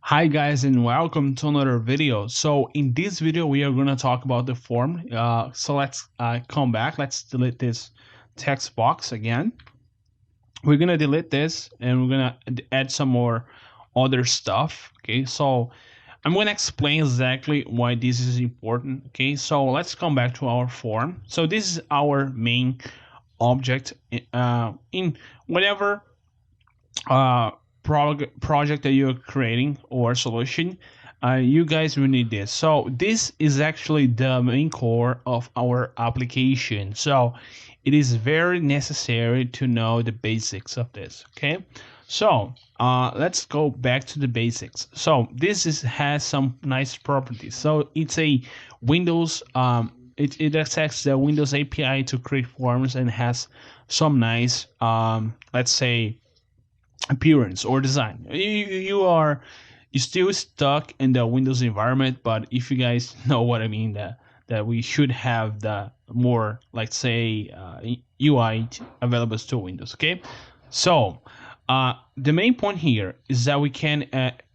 Hi guys and welcome to another video. So in this video we are going to talk about the form. So let's come back. Let's delete this text box again. We're going to delete this and we're going to add some more other stuff. Okay, so I'm going to explain exactly why this is important. Okay, so let's come back to our form. So this is our main object in whatever uh, project that you're creating or solution. You guys will need this. So this is actually the main core of our application. So it is very necessary to know the basics of this. Okay, so let's go back to the basics. So has some nice properties. So it's a Windows. It accepts the Windows API to create forms and has some nice let's say appearance or design. You still stuck in the Windows environment, but if you guys know what I mean, that we should have the more, let's say, UI available to Windows. Okay, so the main point here is that we can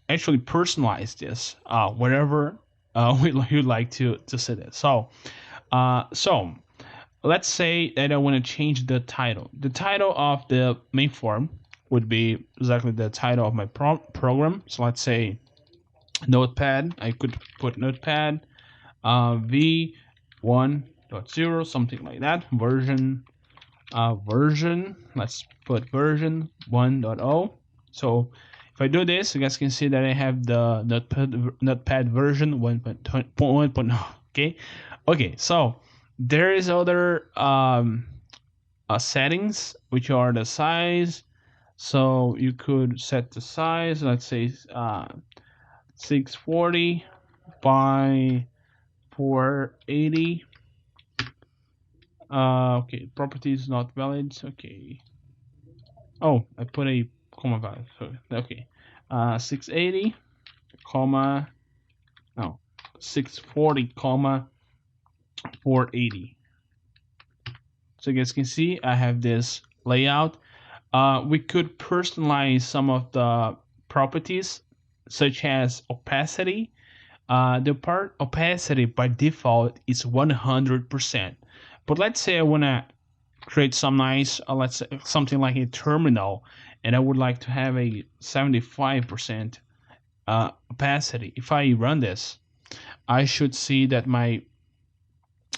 actually personalize this wherever we'd like to set it. So let's say that I want to change the title. The title of the main form would be exactly the title of my program. So let's say Notepad. I could put Notepad v1.0, something like that. Version. Let's put version 1.0. So if I do this, you guys can see that I have the Notepad version 1.0. Okay. So there is other settings, which are the size. So you could set the size, let's say 640 by 480. Okay, properties not valid. Okay. Oh, I put a comma value. So, okay. 680 comma no 640 comma 480. So you guys can see I have this layout. We could personalize some of the properties, such as opacity. The part opacity by default is 100%. But let's say I want to create some nice, let's say something like a terminal, and I would like to have a 75% opacity. If I run this, I should see that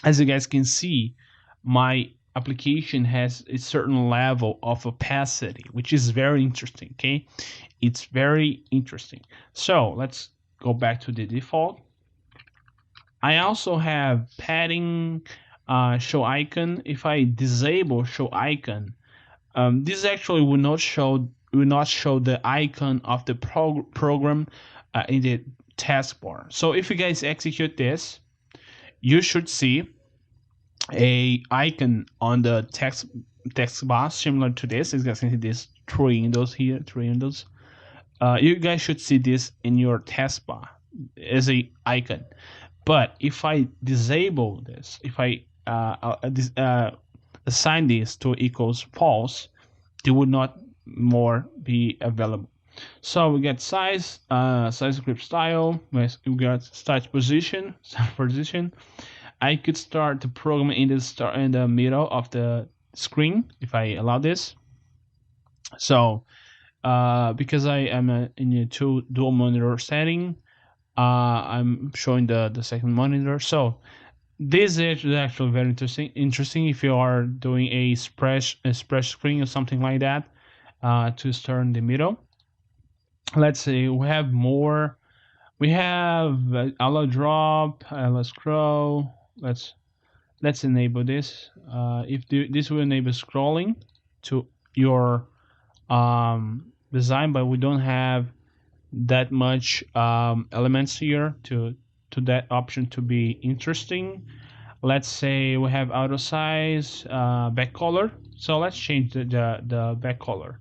as you guys can see, my application has a certain level of opacity, which is very interesting. Okay, it's very interesting. So let's go back to the default. I also have padding, show icon. If I disable show icon, this actually will not show the icon of the program in the taskbar. So if you guys execute this, you should see a icon on the text box similar to this. You guys can see this three windows here, three windows. You guys should see this in your taskbar as a icon. But if I disable this, if I assign this to equals false, they would not more be available. So we get size, size script style. We got start position, start position. I could start the program in the middle of the screen if I allow this. So because I am in a dual monitor setting, I'm showing the second monitor. So this is actually very interesting if you are doing a splash screen or something like that, to start in the middle. Let's see, we have more. We have allow drop, allow scroll. Let's enable this. If this will enable scrolling to your design, but we don't have that much elements here to that option to be interesting. Let's say we have auto size, back color. So let's change the back color.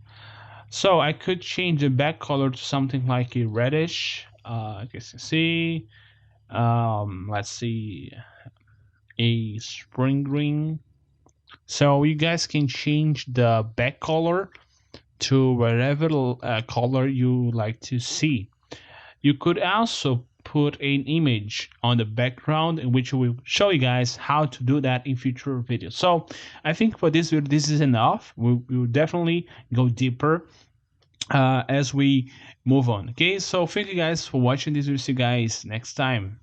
So I could change the back color to something like a reddish. I guess you see. Let's see, a spring green. So you guys can change the back color to whatever color you like to see. You could also put an image on the background, in which we will show you guys how to do that in future videos. So I think for this video, this is enough. We will definitely go deeper as we move on. Okay, so thank you guys for watching this video. See you guys next time.